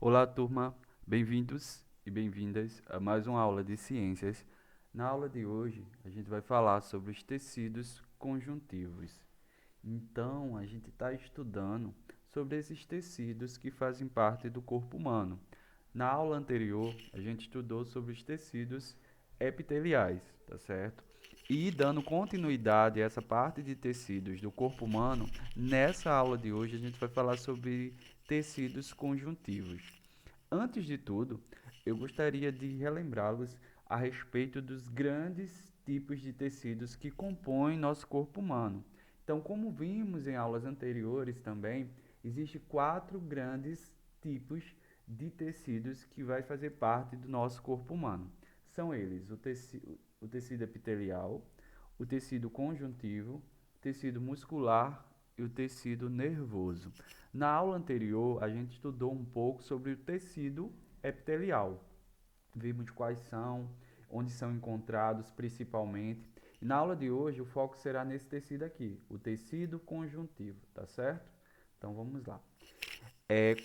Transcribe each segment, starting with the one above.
Olá, turma. Bem-vindos e bem-vindas a mais uma aula de ciências. Na aula de hoje, a gente vai falar sobre os tecidos conjuntivos. Então, a gente está estudando sobre esses tecidos que fazem parte do corpo humano. Na aula anterior, a gente estudou sobre os tecidos epiteliais, tá certo? E dando continuidade a essa parte de tecidos do corpo humano, nessa aula de hoje a gente vai falar sobre tecidos conjuntivos. Antes de tudo, eu gostaria de relembrá-los a respeito dos grandes tipos de tecidos que compõem nosso corpo humano. Então, como vimos em aulas anteriores também, existem quatro grandes tipos de tecidos que vai fazer parte do nosso corpo humano. São eles o tecido epitelial, o tecido conjuntivo, o tecido muscular e o tecido nervoso. Na aula anterior, a gente estudou um pouco sobre o tecido epitelial. Vimos quais são, onde são encontrados principalmente. E na aula de hoje, o foco será nesse tecido aqui, o tecido conjuntivo, tá certo? Então vamos lá.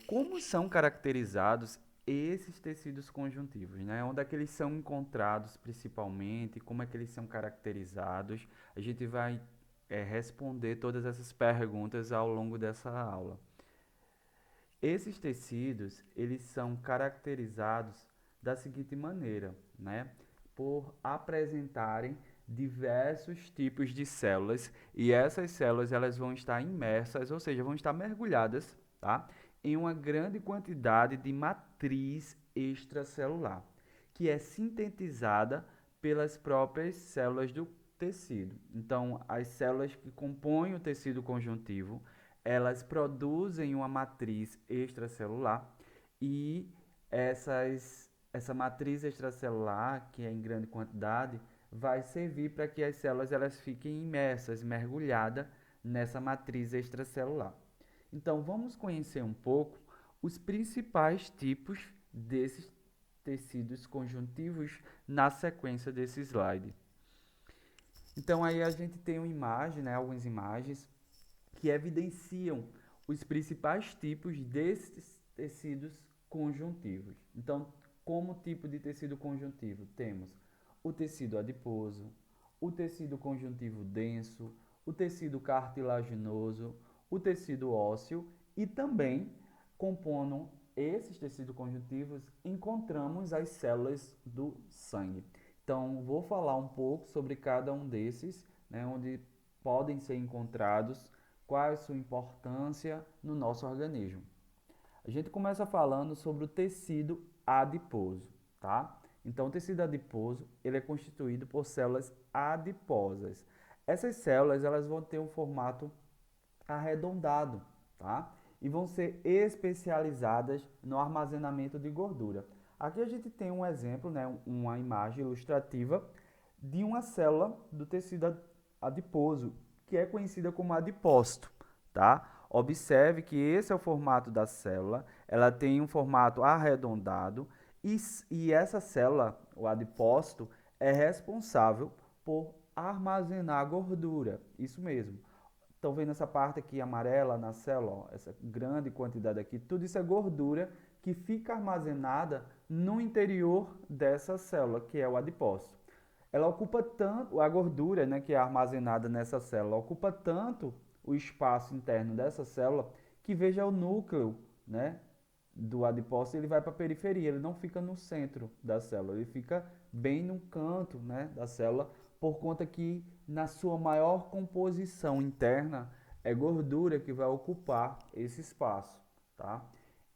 Como são caracterizados esses tecidos conjuntivos, né? Onde é que eles são encontrados principalmente, como é que eles são caracterizados? A gente vai responder todas essas perguntas ao longo dessa aula. Esses tecidos, eles são caracterizados da seguinte maneira, né? Por apresentarem diversos tipos de células e essas células elas vão estar imersas, ou seja, vão estar mergulhadas, tá? Em uma grande quantidade de matriz extracelular, que é sintetizada pelas próprias células do tecido. Então, as células que compõem o tecido conjuntivo, elas produzem uma matriz extracelular e essa matriz extracelular, que é em grande quantidade, vai servir para que as células elas fiquem imersas, mergulhadas nessa matriz extracelular. Então, vamos conhecer um pouco os principais tipos desses tecidos conjuntivos na sequência desse slide. Então, aí a gente tem uma imagem, né, algumas imagens que evidenciam os principais tipos desses tecidos conjuntivos. Então, como tipo de tecido conjuntivo, temos o tecido adiposo, o tecido conjuntivo denso, o tecido cartilaginoso, o tecido ósseo e também, compondo esses tecidos conjuntivos, encontramos as células do sangue. Então, vou falar um pouco sobre cada um desses, né, onde podem ser encontrados, qual é a sua importância no nosso organismo. A gente começa falando sobre o tecido adiposo, tá? Então, o tecido adiposo, ele é constituído por células adiposas. Essas células, elas vão ter um formato arredondado, tá? E vão ser especializadas no armazenamento de gordura. Aqui a gente tem um exemplo, né, uma imagem ilustrativa de uma célula do tecido adiposo, que é conhecida como adipócito, tá? Observe que esse é o formato da célula, ela tem um formato arredondado e essa célula, o adipócito, é responsável por armazenar gordura, isso mesmo. Estão vendo essa parte aqui amarela na célula, ó, essa grande quantidade aqui, tudo isso é gordura que fica armazenada no interior dessa célula, que é o adipócito. Ela ocupa tanto, a gordura, né, que é armazenada nessa célula, ocupa tanto o espaço interno dessa célula que veja o núcleo, né, do adipócito, ele vai para a periferia, ele não fica no centro da célula, ele fica bem no canto, né, da célula, por conta que na sua maior composição interna é gordura que vai ocupar esse espaço, tá?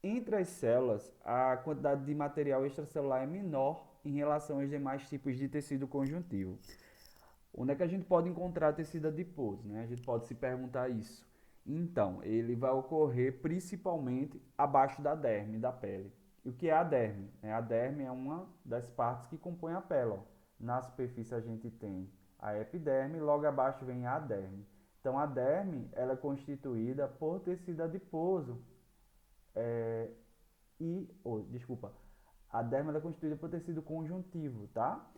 Entre as células, a quantidade de material extracelular é menor em relação aos demais tipos de tecido conjuntivo. Onde é que a gente pode encontrar tecido adiposo, né? A gente pode se perguntar isso. Então, ele vai ocorrer principalmente abaixo da derme da pele. E o que é a derme? A derme é uma das partes que compõe a pele. Ó. Na superfície a gente tem a epiderme, logo abaixo vem a derme. Então, a derme ela é constituída por tecido adiposo desculpa, a derme é constituída por tecido conjuntivo, tá?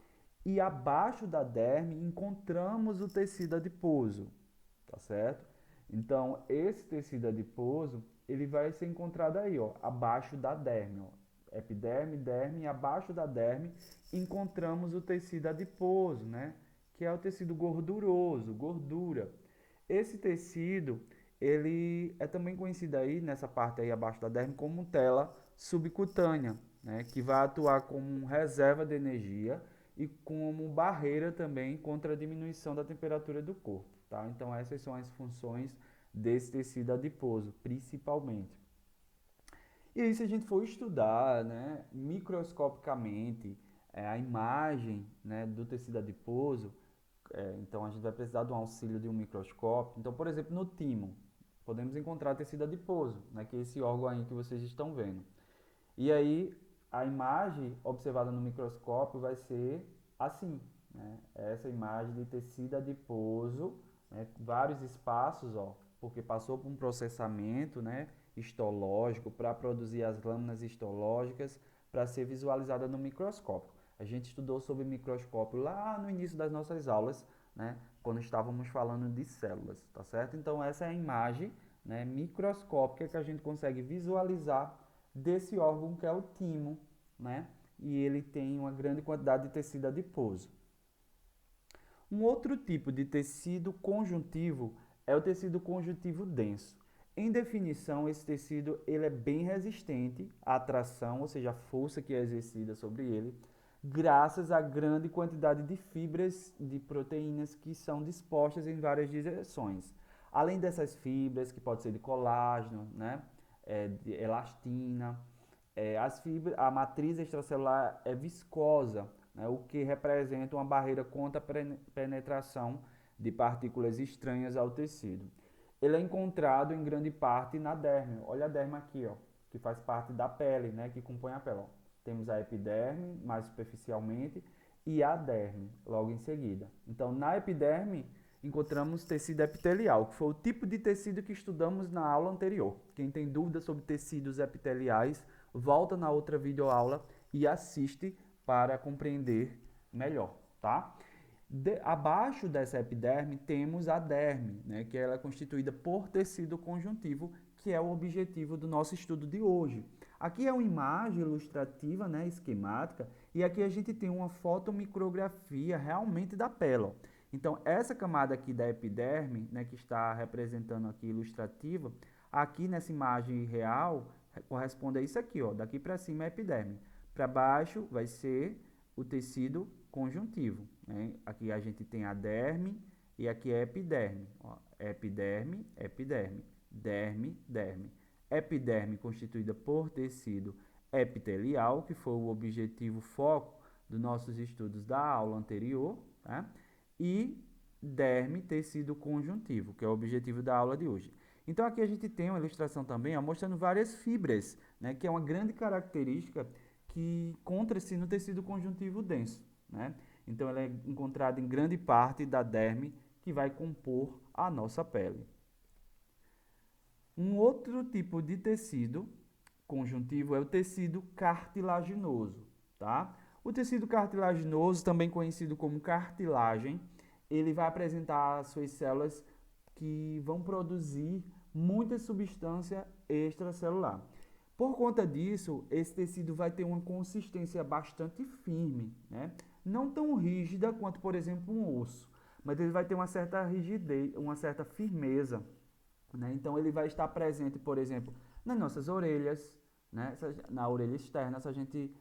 E abaixo da derme encontramos o tecido adiposo, tá certo? Então, esse tecido adiposo, ele vai ser encontrado aí, ó, abaixo da derme, ó. Epiderme, derme, e abaixo da derme encontramos o tecido adiposo, né? Que é o tecido gorduroso, gordura. Esse tecido, ele é também conhecido aí, nessa parte aí abaixo da derme, como tela subcutânea, né? Que vai atuar como reserva de energia e como barreira também contra a diminuição da temperatura do corpo, tá? Então essas são as funções desse tecido adiposo, principalmente. E aí, se a gente for estudar, né, microscopicamente, a imagem, né, do tecido adiposo, então a gente vai precisar do auxílio de um microscópio. Então, por exemplo, no timo, podemos encontrar tecido adiposo, né, que é esse órgão aí que vocês estão vendo. E aí, a imagem observada no microscópio vai ser assim, né? Essa imagem de tecido adiposo, né? Vários espaços, ó, porque passou por um processamento, né, histológico para produzir as lâminas histológicas para ser visualizada no microscópio. A gente estudou sobre microscópio lá no início das nossas aulas, né, quando estávamos falando de células, tá certo? Então essa é a imagem, né, microscópica que a gente consegue visualizar desse órgão que é o timo, né? E ele tem uma grande quantidade de tecido adiposo. Um outro tipo de tecido conjuntivo é o tecido conjuntivo denso. Em definição, esse tecido ele é bem resistente à tração, ou seja, a força que é exercida sobre ele, graças à grande quantidade de fibras de proteínas que são dispostas em várias direções. Além dessas fibras, que pode ser de colágeno, né, de elastina, a matriz extracelular é viscosa, né, o que representa uma barreira contra a penetração de partículas estranhas ao tecido. Ele é encontrado em grande parte na derme. Olha a derme aqui, ó, que faz parte da pele, né, que compõe a pele. Ó. Temos a epiderme, mais superficialmente, e a derme, logo em seguida. Então, na epiderme, encontramos tecido epitelial, que foi o tipo de tecido que estudamos na aula anterior. Quem tem dúvidas sobre tecidos epiteliais, volta na outra videoaula e assiste para compreender melhor, tá? Abaixo dessa epiderme temos a derme, né, que ela é constituída por tecido conjuntivo, que é o objetivo do nosso estudo de hoje. Aqui é uma imagem ilustrativa, né, esquemática, e aqui a gente tem uma fotomicrografia realmente da pele. Ó. Então, essa camada aqui da epiderme, né, que está representando aqui ilustrativa, aqui nessa imagem real, corresponde a isso aqui, ó. Daqui para cima é epiderme. Para baixo vai ser o tecido conjuntivo. Né? Aqui a gente tem a derme e aqui é epiderme. Ó. Epiderme, epiderme, derme, derme. Epiderme constituída por tecido epitelial, que foi o objetivo foco dos nossos estudos da aula anterior, tá? E derme, tecido conjuntivo, que é o objetivo da aula de hoje. Então aqui a gente tem uma ilustração também, ó, mostrando várias fibras, né, que é uma grande característica que encontra-se no tecido conjuntivo denso, né? Então ela é encontrada em grande parte da derme que vai compor a nossa pele. Um outro tipo de tecido conjuntivo é o tecido cartilaginoso, tá? O tecido cartilaginoso, também conhecido como cartilagem, ele vai apresentar suas células que vão produzir muita substância extracelular. Por conta disso, esse tecido vai ter uma consistência bastante firme, né? Não tão rígida quanto, por exemplo, um osso, mas ele vai ter uma certa rigidez, uma certa firmeza, né? Então, ele vai estar presente, por exemplo, nas nossas orelhas, né? Na orelha externa, se a gente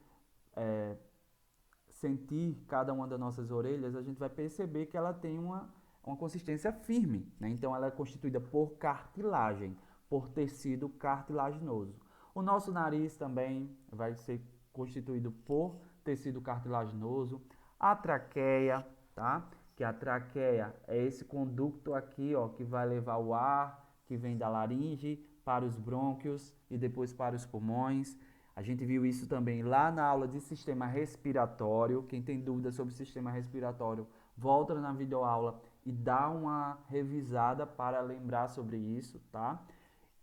sentir cada uma das nossas orelhas, a gente vai perceber que ela tem uma consistência firme, né? Então ela é constituída por cartilagem, por tecido cartilaginoso. O nosso nariz também vai ser constituído por tecido cartilaginoso. A traqueia, tá? Que a traqueia é esse conduto aqui, ó, que vai levar o ar que vem da laringe para os brônquios e depois para os pulmões. A gente viu isso também lá na aula de sistema respiratório. Quem tem dúvida sobre sistema respiratório, volta na videoaula e dá uma revisada para lembrar sobre isso, tá?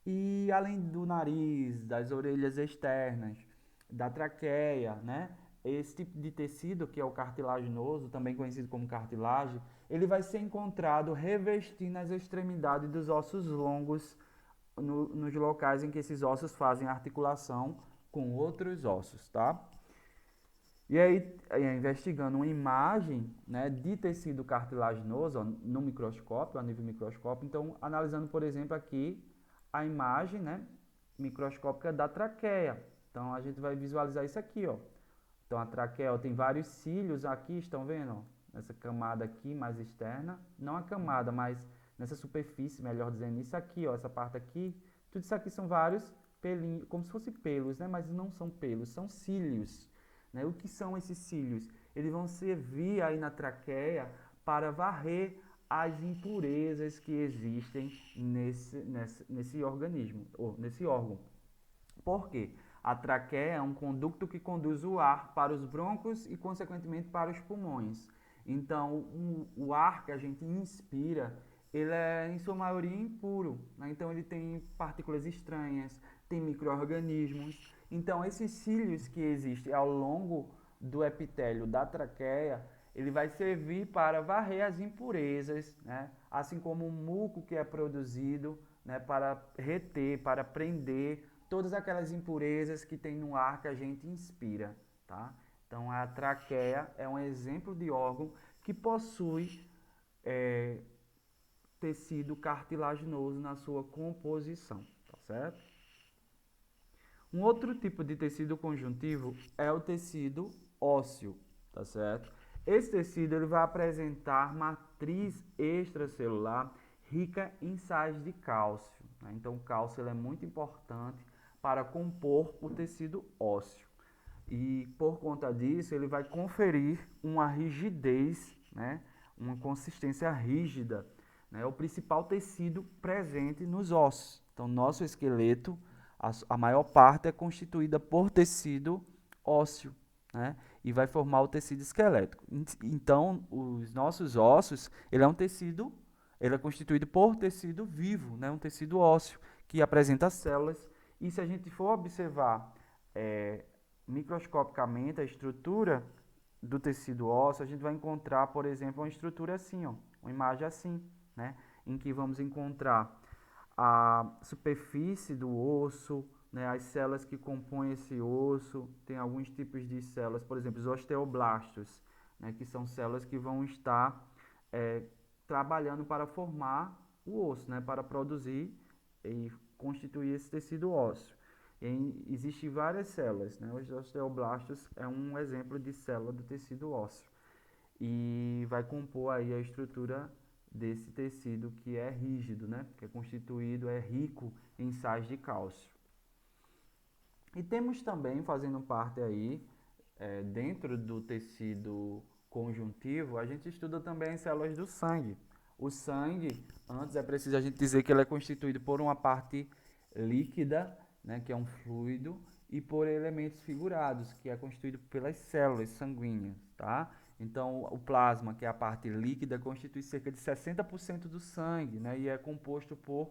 E além do nariz, das orelhas externas, da traqueia, né? Esse tipo de tecido, que é o cartilaginoso, também conhecido como cartilagem, ele vai ser encontrado revestindo as extremidades dos ossos longos nos locais em que esses ossos fazem articulação com outros ossos, tá? E aí, investigando uma imagem, né, de tecido cartilaginoso, ó, no microscópio, a nível microscópio, então, analisando, por exemplo, aqui a imagem, né, microscópica da traqueia. Então, a gente vai visualizar isso aqui, ó. Então, a traqueia, ó, tem vários cílios aqui, estão vendo, ó, nessa camada aqui mais externa. Não a camada, mas nessa superfície, melhor dizendo, isso aqui, ó, essa parte aqui. Tudo isso aqui são vários pelinhos, como se fossem pelos, né, mas não são pelos, são cílios. Né? O que são esses cílios? Eles vão servir aí na traqueia para varrer as impurezas que existem nesse organismo, ou nesse órgão. Por quê? A traqueia é um conduto que conduz o ar para os brônquios e, consequentemente, para os pulmões. Então, o ar que a gente inspira, ele é, em sua maioria, impuro. Né? Então, ele tem partículas estranhas, tem micro-organismos. Então, esses cílios que existem ao longo do epitélio da traqueia, ele vai servir para varrer as impurezas, né? Assim como o muco que é produzido, né, para reter, para prender todas aquelas impurezas que tem no ar que a gente inspira, tá? Então, a traqueia é um exemplo de órgão que possui tecido cartilaginoso na sua composição, tá certo? Um outro tipo de tecido conjuntivo é o tecido ósseo, tá certo? Esse tecido ele vai apresentar matriz extracelular rica em sais de cálcio, né? Então, o cálcio ele é muito importante para compor o tecido ósseo. E, por conta disso, ele vai conferir uma rigidez, né? Uma consistência rígida. Né? É o principal tecido presente nos ossos. Então, nosso esqueleto, a maior parte é constituída por tecido ósseo, né? E vai formar o tecido esquelético. Então, os nossos ossos, ele é um tecido, ele é constituído por tecido vivo, né? Um tecido ósseo que apresenta células. E se a gente for observar microscopicamente a estrutura do tecido ósseo, a gente vai encontrar, por exemplo, uma estrutura assim, ó, uma imagem assim, né? Em que vamos encontrar a superfície do osso, né, as células que compõem esse osso, tem alguns tipos de células, por exemplo, os osteoblastos, né, que são células que vão estar trabalhando para formar o osso, né, para produzir e constituir esse tecido ósseo. Existem várias células, né, os osteoblastos é um exemplo de célula do tecido ósseo e vai compor aí a estrutura desse tecido que é rígido, né? Que é constituído, é rico em sais de cálcio. E temos também, fazendo parte aí, dentro do tecido conjuntivo, a gente estuda também as células do sangue. O sangue, antes é preciso a gente dizer que ele é constituído por uma parte líquida, né, que é um fluido, e por elementos figurados, que é constituído pelas células sanguíneas, tá? Então, o plasma, que é a parte líquida, constitui cerca de 60% do sangue, né, e é composto por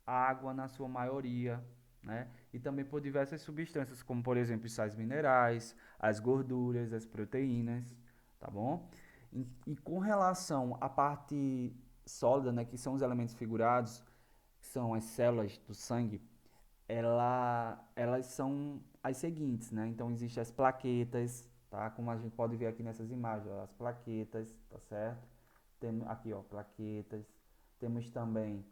água na sua maioria, né, e também por diversas substâncias, como por exemplo os sais minerais, as gorduras, as proteínas, tá bom? E com relação à parte sólida, né, que são os elementos figurados, que são as células do sangue, elas são as seguintes, né? Então existem as plaquetas, tá? Como a gente pode ver aqui nessas imagens, ó, as plaquetas, tá certo? Temos aqui, ó, plaquetas. Temos também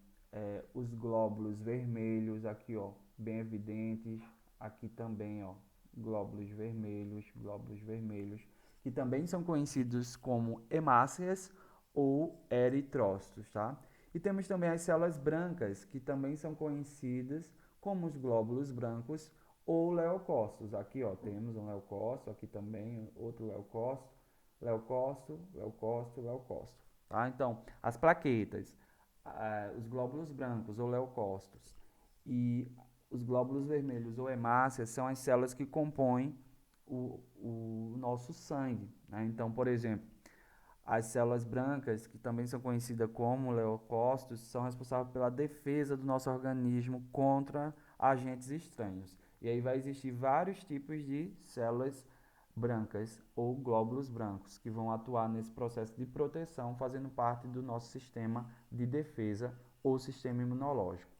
os glóbulos vermelhos, aqui, ó, bem evidentes. Aqui também, ó, glóbulos vermelhos, que também são conhecidos como hemácias ou eritrócitos, tá? E temos também as células brancas, que também são conhecidas como os glóbulos brancos ou leucócitos. Aqui, ó, temos um leucócito, aqui também outro leucócito, leucócito, leucócito, leucócito. Tá? Então, as plaquetas, os glóbulos brancos ou leucócitos e os glóbulos vermelhos ou hemácias são as células que compõem o nosso sangue. Né? Então, por exemplo, as células brancas, que também são conhecidas como leucócitos, são responsáveis pela defesa do nosso organismo contra agentes estranhos. E aí vai existir vários tipos de células brancas ou glóbulos brancos que vão atuar nesse processo de proteção, fazendo parte do nosso sistema de defesa ou sistema imunológico.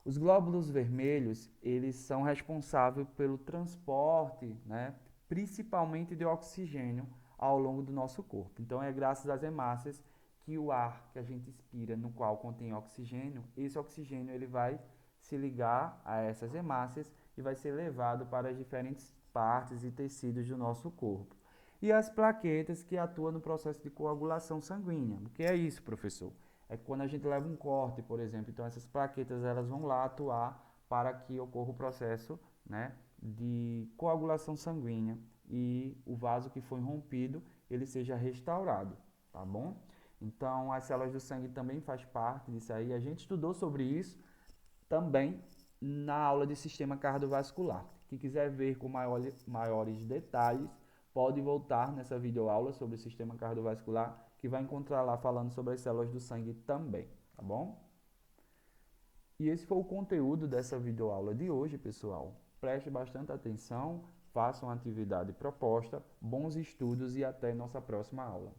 Os glóbulos vermelhos, eles são responsáveis pelo transporte, né, principalmente de oxigênio ao longo do nosso corpo. Então, é graças às hemácias que o ar que a gente expira, no qual contém oxigênio, esse oxigênio ele vai se ligar a essas hemácias e vai ser levado para as diferentes partes e tecidos do nosso corpo. E as plaquetas que atuam no processo de coagulação sanguínea. O que é isso, professor? É quando a gente leva um corte, por exemplo. Então essas plaquetas elas vão lá atuar para que ocorra o processo, né, de coagulação sanguínea e o vaso que foi rompido ele seja restaurado, tá bom? Então as células do sangue também faz parte disso aí. A gente estudou sobre isso também na aula de sistema cardiovascular. Quem quiser ver com maiores detalhes, pode voltar nessa videoaula sobre o sistema cardiovascular, que vai encontrar lá falando sobre as células do sangue também, tá bom? E esse foi o conteúdo dessa videoaula de hoje, pessoal. Preste bastante atenção, façam a atividade proposta, bons estudos e até nossa próxima aula.